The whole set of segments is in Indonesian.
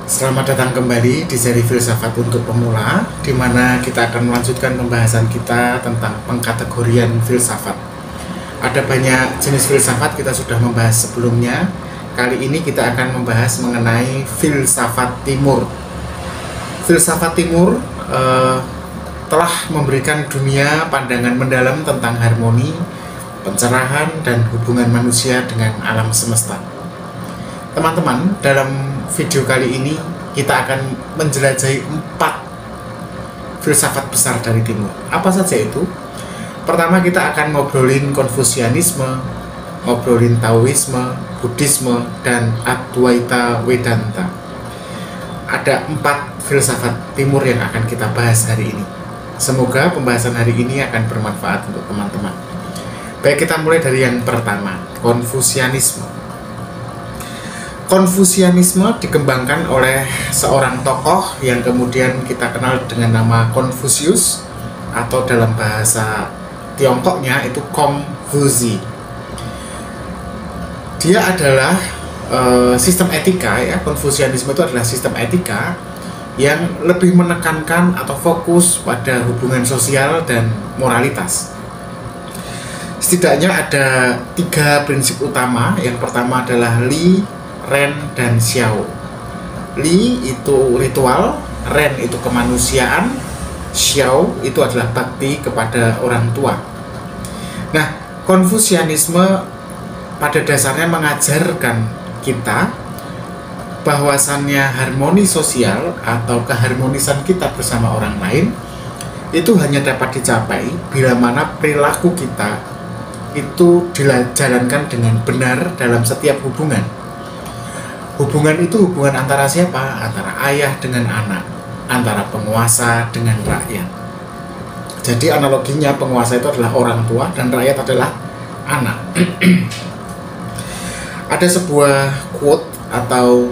Selamat datang kembali di seri Filsafat untuk Pemula, di mana kita akan melanjutkan pembahasan kita tentang pengkategorian filsafat. Ada banyak jenis filsafat kita sudah membahas sebelumnya. Kali ini kita akan membahas mengenai filsafat timur. Filsafat timur telah memberikan dunia pandangan mendalam tentang harmoni, pencerahan, dan hubungan manusia dengan alam semesta. Teman-teman, dalam video kali ini kita akan menjelajahi 4 filsafat besar dari timur. Apa saja itu? Pertama, kita akan ngobrolin Konfusianisme, ngobrolin Taoisme, Buddhisme, dan Advaita Vedanta. Ada 4 filsafat timur yang akan kita bahas hari ini. Semoga pembahasan hari ini akan bermanfaat untuk teman-teman. Baik, kita mulai dari yang pertama, Konfusianisme. Konfusianisme dikembangkan oleh seorang tokoh yang kemudian kita kenal dengan nama Konfusius, atau dalam bahasa Tiongkoknya itu Kongfuzi. Dia adalah sistem etika, ya. Konfusianisme itu adalah sistem etika yang lebih menekankan atau fokus pada hubungan sosial dan moralitas. Setidaknya ada 3 prinsip utama. Yang pertama adalah Li, Ren, dan Xiao. Li itu ritual, Ren itu kemanusiaan, Xiao itu adalah bakti kepada orang tua. Nah, Konfusianisme pada dasarnya mengajarkan kita bahwasannya harmoni sosial atau keharmonisan kita bersama orang lain itu hanya dapat dicapai bila mana perilaku kita itu dijalankan dengan benar dalam setiap hubungan. Hubungan itu hubungan antara siapa? Antara ayah dengan anak, antara penguasa dengan rakyat. Jadi analoginya penguasa itu adalah orang tua dan rakyat adalah anak. Ada sebuah quote atau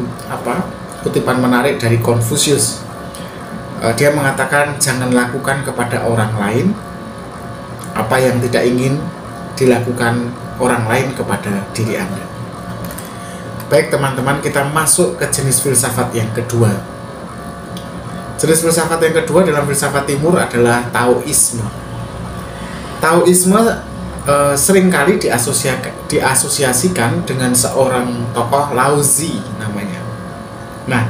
kutipan menarik dari Konfusius. Dia mengatakan, jangan lakukan kepada orang lain apa yang tidak ingin dilakukan orang lain kepada diri Anda. Baik teman-teman, kita masuk ke jenis filsafat yang kedua. Jenis filsafat yang kedua dalam filsafat timur adalah Taoisme. Taoisme seringkali diasosiasikan dengan seorang tokoh Laozi namanya. Nah,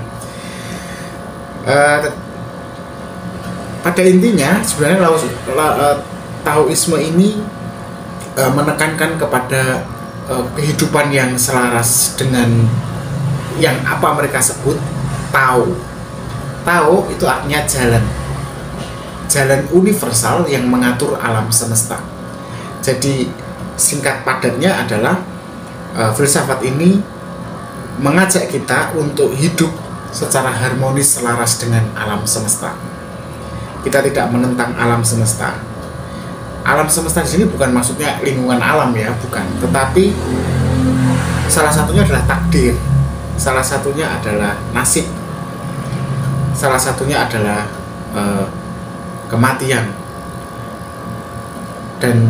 pada intinya sebenarnya Taoisme ini menekankan kepada kehidupan yang selaras dengan yang apa mereka sebut Tao. Tao itu artinya jalan universal yang mengatur alam semesta. Jadi singkat padatnya adalah filsafat ini mengajak kita untuk hidup secara harmonis selaras dengan alam semesta. Kita tidak menentang alam semesta. Alam semesta di sini bukan maksudnya lingkungan alam, ya, bukan. Tetapi salah satunya adalah takdir, salah satunya adalah nasib, salah satunya adalah kematian, dan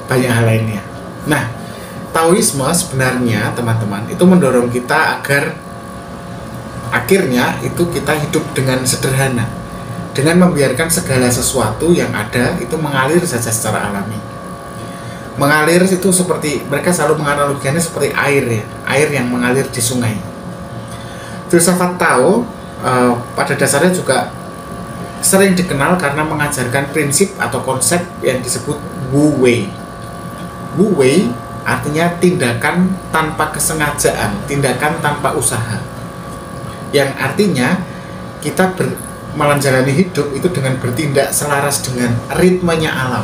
banyak hal lainnya. Nah, Taoisme sebenarnya teman-teman itu mendorong kita agar akhirnya itu kita hidup dengan sederhana, dengan membiarkan segala sesuatu yang ada itu mengalir saja secara alami. Mengalir itu seperti, mereka selalu menganalogikannya seperti air, ya, air yang mengalir di sungai. Filsafat Tao pada dasarnya juga sering dikenal karena mengajarkan prinsip atau konsep yang disebut Wu Wei. Wu Wei artinya tindakan tanpa kesengajaan, tindakan tanpa usaha, yang artinya kita menjalani hidup itu dengan bertindak selaras dengan ritmenya alam.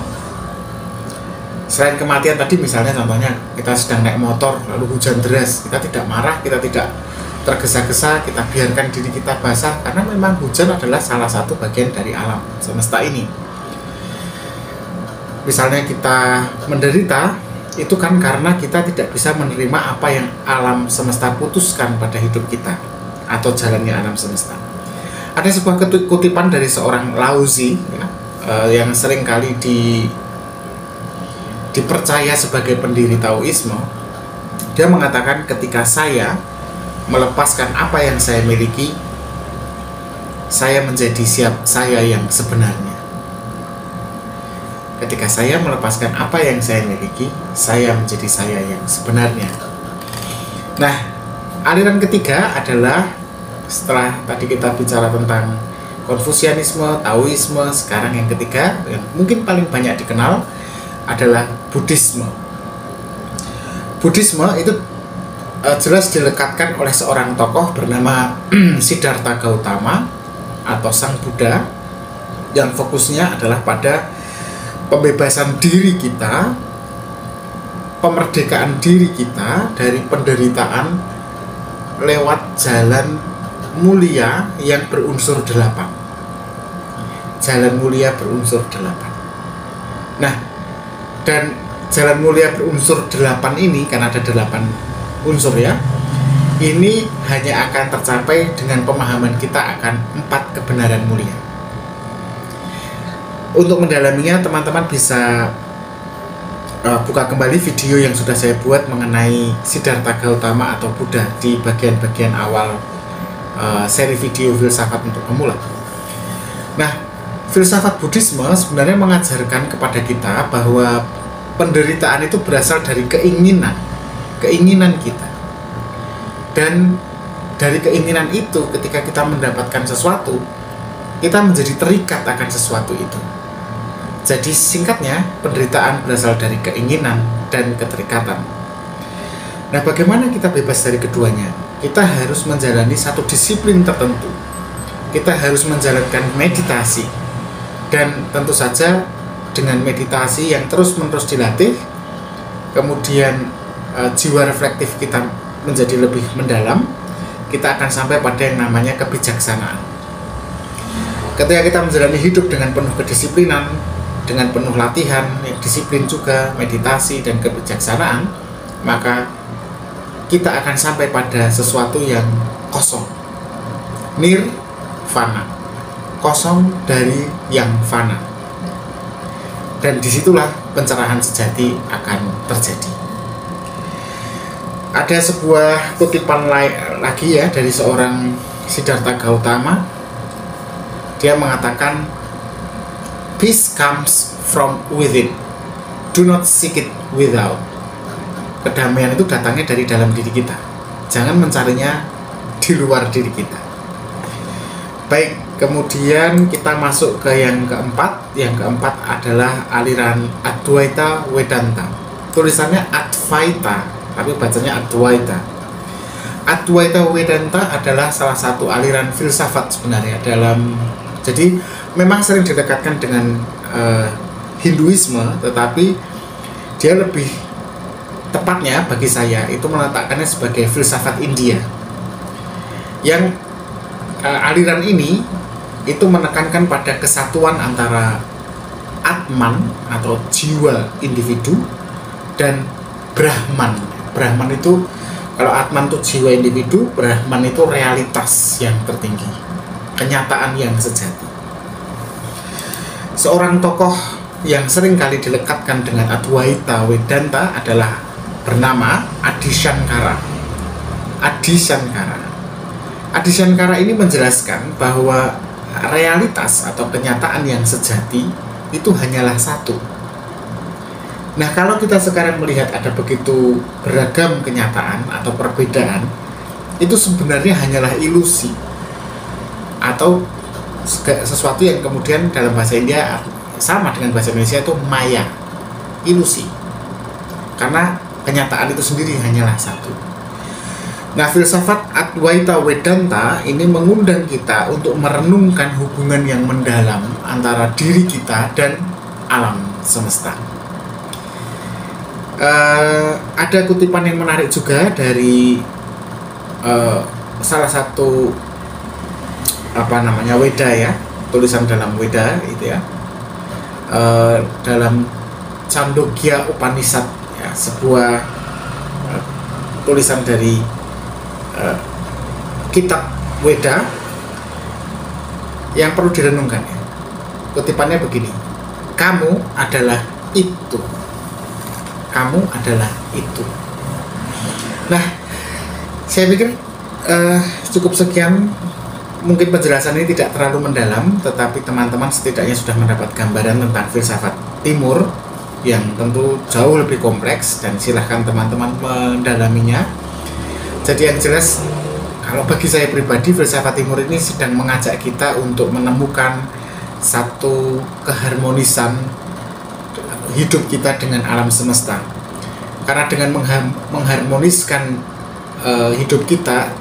Selain kematian tadi, misalnya contohnya kita sedang naik motor lalu hujan deras, kita tidak marah, kita tidak tergesa-gesa, kita biarkan diri kita basah karena memang hujan adalah salah satu bagian dari alam semesta ini. Misalnya kita menderita, itu kan karena kita tidak bisa menerima apa yang alam semesta putuskan pada hidup kita atau jalannya alam semesta. Ada sebuah kutipan dari seorang Laozi, ya, yang sering kali dipercaya sebagai pendiri Taoisme. Dia mengatakan, ketika saya melepaskan apa yang saya miliki, saya menjadi saya yang sebenarnya. Ketika saya melepaskan apa yang saya miliki, saya menjadi saya yang sebenarnya. Nah, aliran ketiga adalah setelah tadi kita bicara tentang Konfusianisme, Taoisme, sekarang yang ketiga yang mungkin paling banyak dikenal adalah Buddhisme. Buddhisme itu jelas dilekatkan oleh seorang tokoh bernama Siddhartha Gautama atau Sang Buddha, yang fokusnya adalah pada pembebasan diri kita, pemerdekaan diri kita dari penderitaan lewat jalan mulia yang berunsur 8. Jalan mulia berunsur 8. Nah, dan jalan mulia berunsur 8 ini, kan ada 8 unsur ya, ini hanya akan tercapai dengan pemahaman kita akan 4 kebenaran mulia. Untuk mendalaminya, teman-teman bisa buka kembali video yang sudah saya buat mengenai Siddhartha Gautama atau Buddha di bagian-bagian awal seri video filsafat untuk pemula. Nah, filsafat Buddhisme sebenarnya mengajarkan kepada kita bahwa penderitaan itu berasal dari keinginan kita. Dan dari keinginan itu, ketika kita mendapatkan sesuatu, kita menjadi terikat akan sesuatu itu. Jadi singkatnya, penderitaan berasal dari keinginan dan keterikatan. Nah, bagaimana kita bebas dari keduanya? Kita harus menjalani satu disiplin tertentu. Kita harus menjalankan meditasi. Dan tentu saja dengan meditasi yang terus-menerus dilatih, kemudian jiwa reflektif kita menjadi lebih mendalam, kita akan sampai pada yang namanya kebijaksanaan. Ketika kita menjalani hidup dengan penuh kedisiplinan, dengan penuh latihan, disiplin juga, meditasi, dan kebijaksanaan, maka kita akan sampai pada sesuatu yang kosong, nirvana, kosong dari yang fana. Dan disitulah pencerahan sejati akan terjadi. Ada sebuah kutipan lagi ya dari seorang Siddhartha Gautama. Dia mengatakan, "Peace comes from within. Do not seek it without." Kedamaian itu datangnya dari dalam diri kita. Jangan mencarinya di luar diri kita. Baik, kemudian kita masuk ke yang keempat. Yang keempat adalah aliran Advaita Vedanta. Tulisannya Advaita, tapi bacanya Advaita. Advaita Vedanta adalah salah satu aliran filsafat sebenarnya jadi memang sering didekatkan dengan Hinduisme, tetapi dia lebih tepatnya bagi saya itu meletakkannya sebagai filsafat India. Yang aliran ini itu menekankan pada kesatuan antara Atman atau jiwa individu dan Brahman. Brahman itu, kalau Atman itu jiwa individu, Brahman itu realitas yang tertinggi, kenyataan yang sejati. Seorang tokoh yang sering kali dilekatkan dengan Advaita Vedanta adalah bernama Adi Shankara. Adi Shankara. Adi Shankara ini menjelaskan bahwa realitas atau kenyataan yang sejati itu hanyalah satu. Nah, kalau kita sekarang melihat ada begitu beragam kenyataan atau perbedaan, itu sebenarnya hanyalah ilusi atau sesuatu yang kemudian dalam bahasa India sama dengan bahasa Indonesia itu maya, ilusi. Karena kenyataan itu sendiri hanyalah satu. Nah, filsafat Advaita Vedanta ini mengundang kita untuk merenungkan hubungan yang mendalam antara diri kita dan alam semesta. Ada kutipan yang menarik juga dari salah satu Weda ya, tulisan dalam Weda itu ya, dalam Chandogya Upanishad ya, sebuah tulisan dari kitab Weda yang perlu direnungkan ya. Kutipannya begini, kamu adalah itu, kamu adalah itu. Nah, saya pikir cukup sekian Mungkin penjelasan ini tidak terlalu mendalam, tetapi teman-teman setidaknya sudah mendapat gambaran tentang filsafat Timur yang tentu jauh lebih kompleks, dan silahkan teman-teman mendalaminya. Jadi yang jelas, kalau bagi saya pribadi, filsafat Timur ini sedang mengajak kita untuk menemukan satu keharmonisan hidup kita dengan alam semesta. Karena dengan mengharmoniskan hidup kita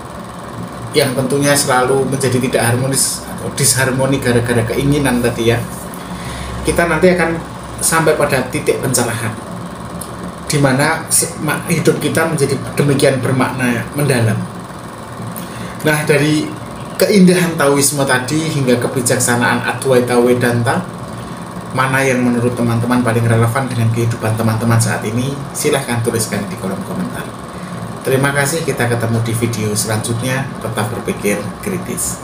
yang tentunya selalu menjadi tidak harmonis atau disharmoni gara-gara keinginan tadi ya, kita nanti akan sampai pada titik pencerahan di mana hidup kita menjadi demikian bermakna mendalam. Nah, dari keindahan Taoisme tadi hingga kebijaksanaan Advaita Vedanta, mana yang menurut teman-teman paling relevan dengan kehidupan teman-teman saat ini? Silahkan tuliskan di kolom komentar. Terima kasih, kita ketemu di video selanjutnya. Tetap berpikir kritis.